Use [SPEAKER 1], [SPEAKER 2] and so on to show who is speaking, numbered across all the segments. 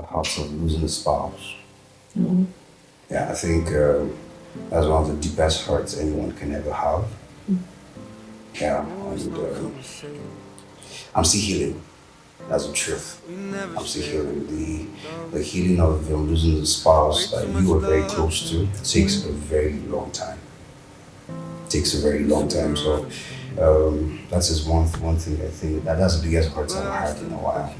[SPEAKER 1] the heart of losing a spouse. Yeah, I think that's one of the deepest hurts anyone can ever have. Yeah, and I'm still healing. That's the truth. I'm still healing. The healing of losing a spouse that you were very close to takes a very long time. Takes a very long time. So that's just one thing I think that's the biggest hurt I've had in a while.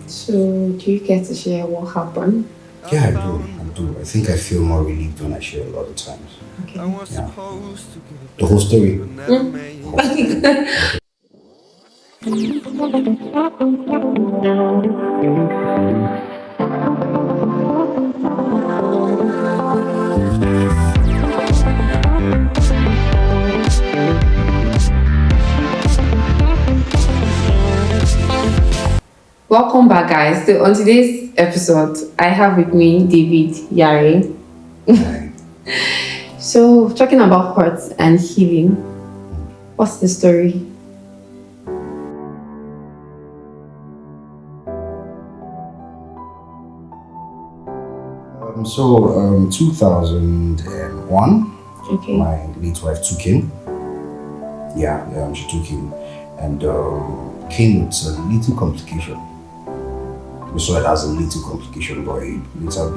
[SPEAKER 2] So, do you get to share what happened?
[SPEAKER 1] Yeah, I do. I do. I think I feel more relieved when I share a lot of times.
[SPEAKER 2] Okay.
[SPEAKER 1] Yeah. The whole story.
[SPEAKER 2] Welcome back, guys. So, on today's episode, I have with me David Yari.
[SPEAKER 1] Right.
[SPEAKER 2] So, talking about hurts and healing, what's the story?
[SPEAKER 1] So, 2001,
[SPEAKER 2] Okay.
[SPEAKER 1] my late wife took him. Yeah, she took him, and came with a little complication. We saw it as a little complication, but it later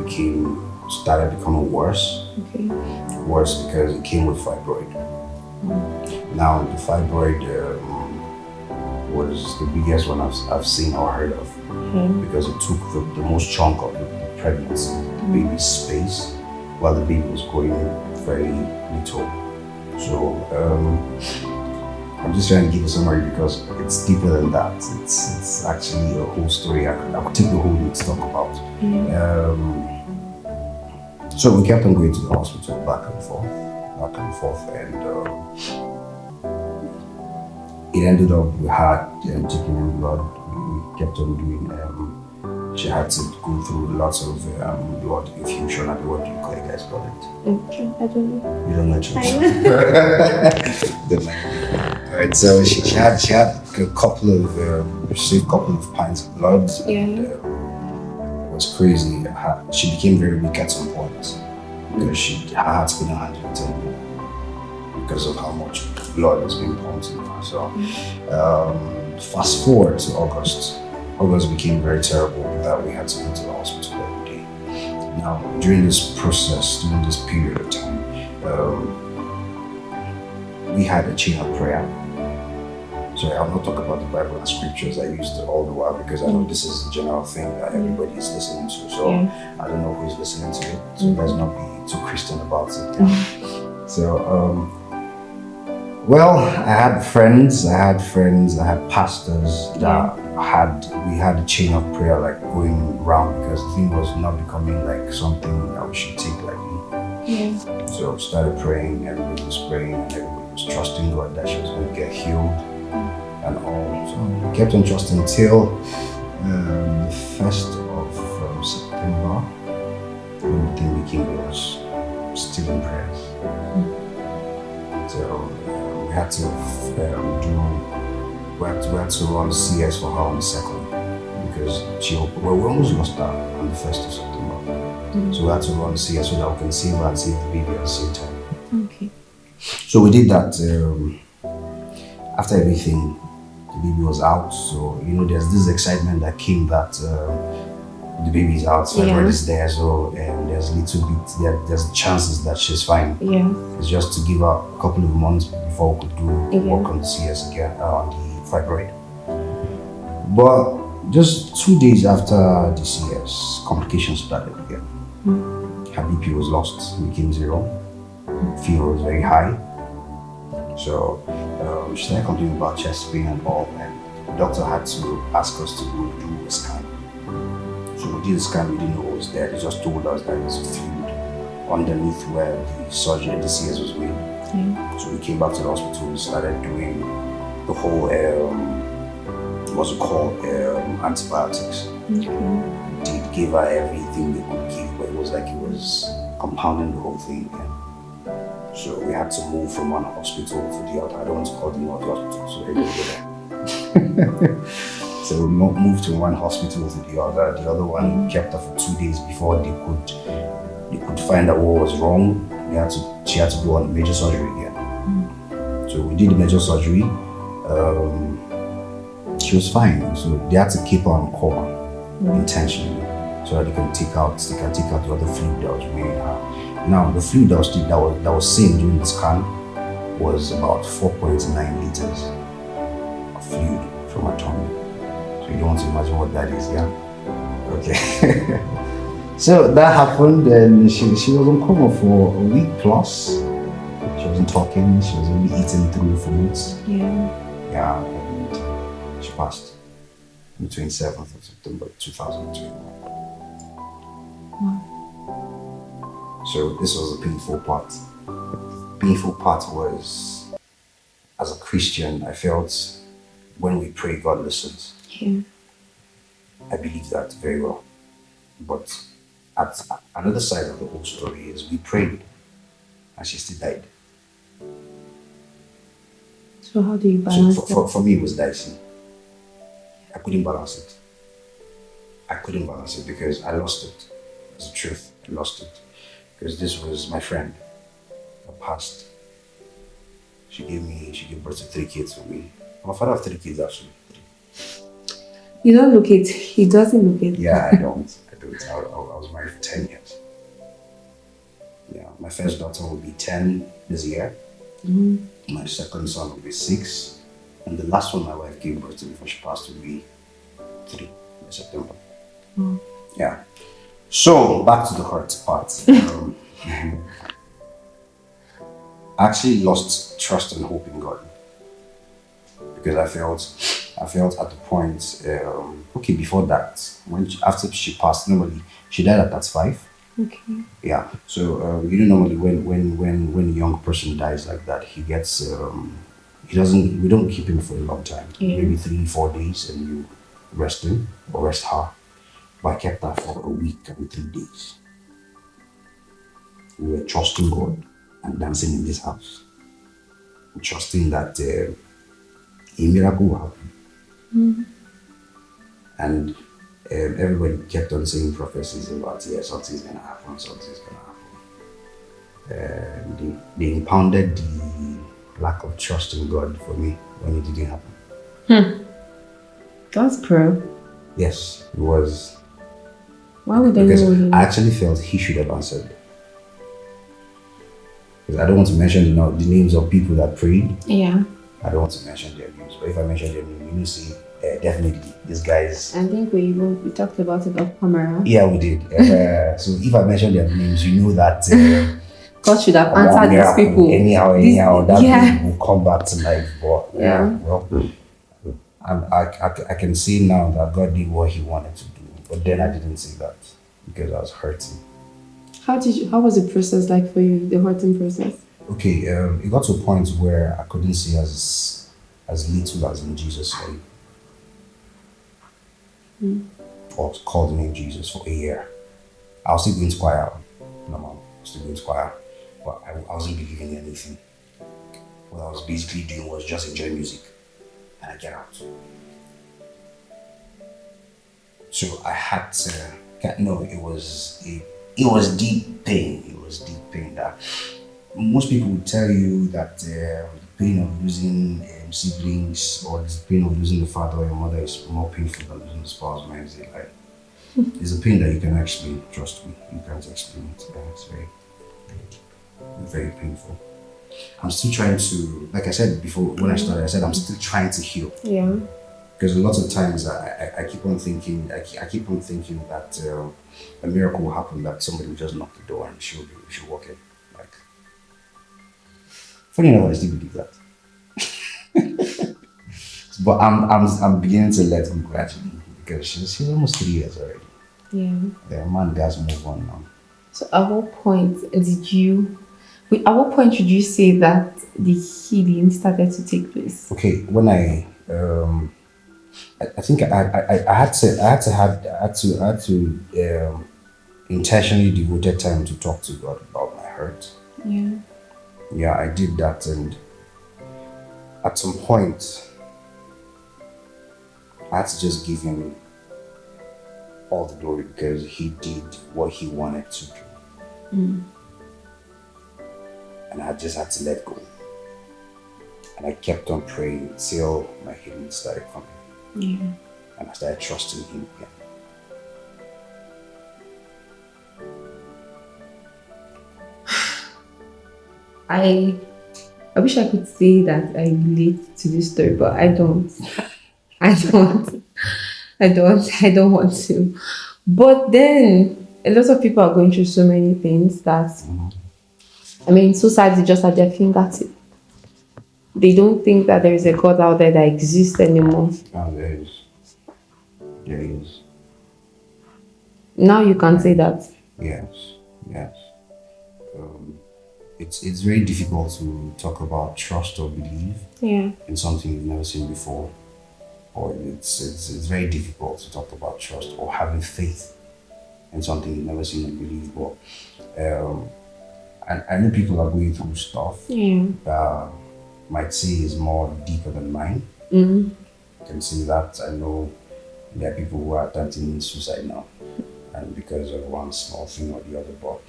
[SPEAKER 1] started becoming worse.
[SPEAKER 2] Okay.
[SPEAKER 1] Worse because it came with fibroid. Now, the fibroid was the biggest one I've seen or heard of because it took the most chunk of the pregnancy, the baby's space, while the baby was growing very little. So, I'm just trying to give a summary because it's deeper than that. It's actually a whole story. I could take the whole day to talk about. So we kept on going to the hospital back and forth, and it ended up we had taking in blood. We kept on doing. She had to go through lots of blood infusion. I don't know what you call it, guys call it.
[SPEAKER 2] Okay, I don't know.
[SPEAKER 1] You don't mention it. Alright, so she had a couple of received a couple of pints of blood.
[SPEAKER 2] Yeah.
[SPEAKER 1] And, it was crazy. She became very weak at some point because her heart's been 110 because of how much blood is being pumped in her. So fast forward to August. August became very terrible that we had to go to the hospital every day. Now, during this process, during this period of time, we had a chain of prayer. So I'll not talk about the Bible and scriptures I used all the while because I know this is a general thing that everybody is listening to. So I don't know who's listening to it. So let's not be too Christian about it. So, well, I had friends, I had pastors that we had a chain of prayer like going around because the thing was not becoming like something that we should take lightly.
[SPEAKER 2] Yeah.
[SPEAKER 1] So started praying, everybody was praying, and everybody was trusting God that she was going to get healed and all. So we kept on trusting till the 1st of September when the thing became was still in prayers. So we had to run CS for her on the 2nd because we almost lost her on the 1st of September. So we had to run CS so that we can save her and save the baby at the same time.
[SPEAKER 2] Okay.
[SPEAKER 1] So we did that after everything, the baby was out. So, there's this excitement that came that the baby is out, fibroid is there, so there's there's chances that she's fine.
[SPEAKER 2] Yeah.
[SPEAKER 1] It's just to give her a couple of months before we could do work on the CS again, on the fibroid. But just 2 days after the CS, complications started again. Her BP was lost, it became 0. Fever was very high. So she started complaining about chest pain and all, and the doctor had to ask us to go do a scan. So we did a scan, we didn't know what was there. They just told us that it's a fluid underneath where the surgery, the CS was made. So we came back to the hospital, we started doing the whole, what's it called, antibiotics. They gave her everything they could give, but it was like it was compounding the whole thing again. So we had to move from one hospital to the other. I don't want to call them all the hospitals, so they go there. So So we moved from one hospital to the other. The other one kept her for 2 days before they could find out what was wrong. She had to go on major surgery again. So we did the major surgery. She was fine. So they had to keep her on coma intentionally, so that they can take out the other fluid that was remaining in her. Now the fluid that was seen during the scan was about 4.9 liters of fluid from her tummy. So you don't want to imagine what that is, yeah? Okay. So that happened, and she was on coma for a week plus. She wasn't talking, she was only eating through foods. Yeah, and she passed on the 27th of September 2021. So this was the painful part. The painful part was, as a Christian, I felt when we pray, God listens. I believe that very well. But at another side of the whole story is we prayed and she still died.
[SPEAKER 2] So how do you balance
[SPEAKER 1] that? For me, it was dicey. I couldn't balance it. Because I lost it. That's the truth. I lost it. Because this was my friend. Her past. She gave birth to 3 kids for me. My father has 3 kids actually.
[SPEAKER 2] You don't look it. He doesn't look it.
[SPEAKER 1] Yeah, I don't. I was married for 10 years. Yeah, my first daughter will be 10 this year. My second son will be 6. And the last one my wife gave birth to before she passed will be 3 in September. Yeah. So, back to the hurt part. I actually lost trust and hope in God. Because I felt at the point, okay, before that, after she passed, normally, she died at 35.
[SPEAKER 2] Okay.
[SPEAKER 1] Yeah, so normally when a young person dies like that, he gets, we don't keep him for a long time, maybe 3-4 days, and you rest him or rest her. But I kept her for a week and 3 days. We were trusting God and dancing in this house, trusting that a miracle will happen. And everybody kept on saying prophecies about, something's gonna happen. They impounded the lack of trust in God for me when it didn't happen.
[SPEAKER 2] That's cruel.
[SPEAKER 1] Yes, it was.
[SPEAKER 2] Why would they
[SPEAKER 1] Because
[SPEAKER 2] know him?
[SPEAKER 1] I actually felt he should have answered. Because I don't want to mention the names of people that prayed.
[SPEAKER 2] Yeah.
[SPEAKER 1] I don't want to mention their names, but if I mention their name, you see, definitely these guys.
[SPEAKER 2] I think we talked about it off camera.
[SPEAKER 1] Yeah, we did. So if I mention their names, you know that
[SPEAKER 2] God should have answered these people.
[SPEAKER 1] Anyhow, that will come back to life. But well, I can see now that God did what He wanted to do, but then I didn't see that because I was hurting. How
[SPEAKER 2] was the process like for you, the hurting process?
[SPEAKER 1] Okay, it got to a point where I couldn't see as little as in Jesus for you. Or called the name Jesus for a year. I was still going to choir. No, I was still going to choir, but I wasn't believing in anything. What I was basically doing was just enjoy music and I get out. So I had to, it was deep pain. It was deep pain that most people would tell you that the pain of losing siblings or the pain of losing the father or your mother is more painful than losing the spouse. Man, it's a pain that you can explain. Trust me, you can't explain it. It's very, very painful. I'm still trying to, like I said before when I started, I said I'm still trying to heal.
[SPEAKER 2] Yeah.
[SPEAKER 1] Because a lot of times I keep on thinking, that a miracle will happen, that somebody will just knock the door and she'll walk in. Like, funny enough, I still believe that. But I'm beginning to let him gradually, because she's almost 3 years already.
[SPEAKER 2] Yeah.
[SPEAKER 1] The man guys move on now.
[SPEAKER 2] So at what point should you say that the healing started to take place?
[SPEAKER 1] Okay, when I think I had to intentionally devoted time to talk to God about my hurt.
[SPEAKER 2] Yeah.
[SPEAKER 1] Yeah, I did that, and at some point I had to just give him all the glory because he did what he wanted to do. And I just had to let go. And I kept on praying until my healing started coming.
[SPEAKER 2] Yeah.
[SPEAKER 1] And I started trusting him again.
[SPEAKER 2] I wish I could say that I relate to this story, but I don't. I don't. I don't want to. But then a lot of people are going through so many things that I mean, suicide is just at their fingertip. They don't think that there is a God out there that exists anymore.
[SPEAKER 1] Oh, there is. There is.
[SPEAKER 2] Now you can say that.
[SPEAKER 1] Yes, yes. It's very difficult to talk about trust or belief
[SPEAKER 2] Yeah.
[SPEAKER 1] in something you've never seen before. Or it's very difficult to talk about trust or having faith in something you've never seen or believe. But I know people are going through stuff that might say is more deeper than mine. I can say that. I know there are people who are attempting suicide now, and because of one small thing or the other. But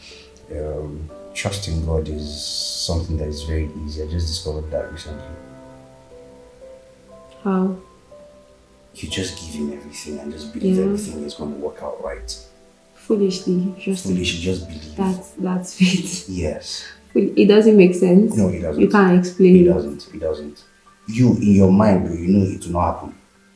[SPEAKER 1] trusting God is something that is very easy. I just discovered that recently.
[SPEAKER 2] How?
[SPEAKER 1] You just give him everything and just believe everything is going to work out right.
[SPEAKER 2] Foolishly, just
[SPEAKER 1] believe.
[SPEAKER 2] That's faith.
[SPEAKER 1] Yes.
[SPEAKER 2] It doesn't make sense.
[SPEAKER 1] No, it doesn't.
[SPEAKER 2] You can't explain.
[SPEAKER 1] It doesn't. You, in your mind, you know it will not happen.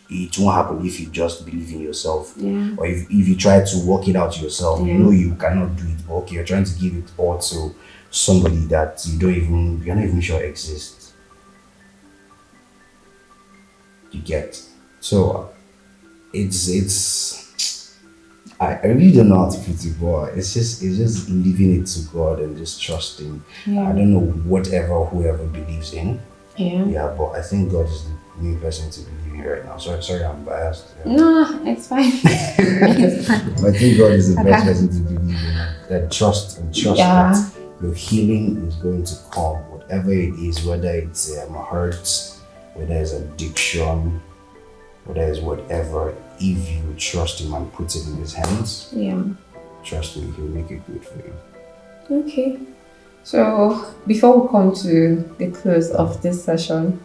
[SPEAKER 1] It won't happen if you just believe in yourself.
[SPEAKER 2] Yeah.
[SPEAKER 1] Or if you try to work it out yourself.
[SPEAKER 2] Yeah.
[SPEAKER 1] You know you cannot do it, but okay, you're trying to give it all to somebody that you're not even sure exists. You get. So I really don't know how to put it, but it's just leaving it to God and just trusting.
[SPEAKER 2] Yeah.
[SPEAKER 1] I don't know whoever believes in.
[SPEAKER 2] Yeah.
[SPEAKER 1] Yeah, but I think God is the main person to believe in right now. Sorry, I'm biased. Yeah.
[SPEAKER 2] No, it's fine. It's fine.
[SPEAKER 1] But I think God is the best person to believe in. That trust that your healing is going to come, whatever it is, whether it's hurt, whether it's addiction, whether it's whatever. If you trust him and put it in his hands, trust me, he'll make it good for you.
[SPEAKER 2] Okay. So before we come to the close of this session,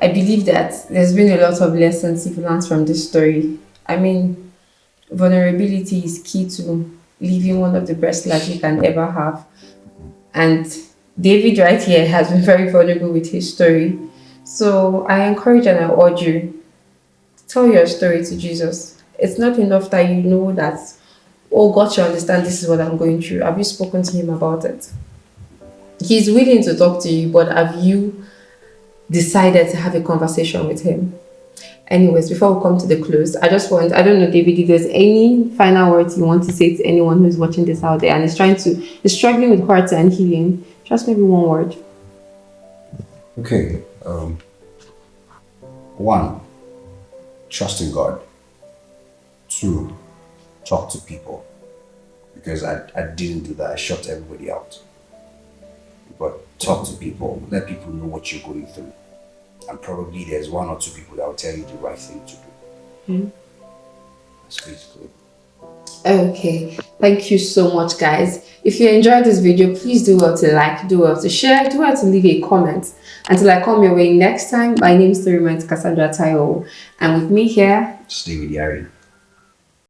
[SPEAKER 2] I believe that there's been a lot of lessons you've learned from this story. I mean, vulnerability is key to living one of the best lives you can ever have. And David right here has been very vulnerable with his story. So I encourage and I urge you, tell your story to Jesus. It's not enough that you know that, oh, God should understand this is what I'm going through. Have you spoken to him about it? He's willing to talk to you, but have you decided to have a conversation with him? Anyways, before we come to the close, I don't know, David, if there's any final words you want to say to anyone who's watching this out there and is struggling with hurt and healing, just maybe one word.
[SPEAKER 1] Okay. One, trust in God. Two, talk to people. Because I didn't do that. I shut everybody out. But talk to people. Let people know what you're going through. And probably there's one or two people that will tell you the right thing to do. That's basically it.
[SPEAKER 2] Okay, thank you so much, guys. If you enjoyed this video, please do well to like, do well to share, do well to leave a comment. Until I come your way next time, my name is Cassandra Tayo, and with me here,
[SPEAKER 1] David Yari.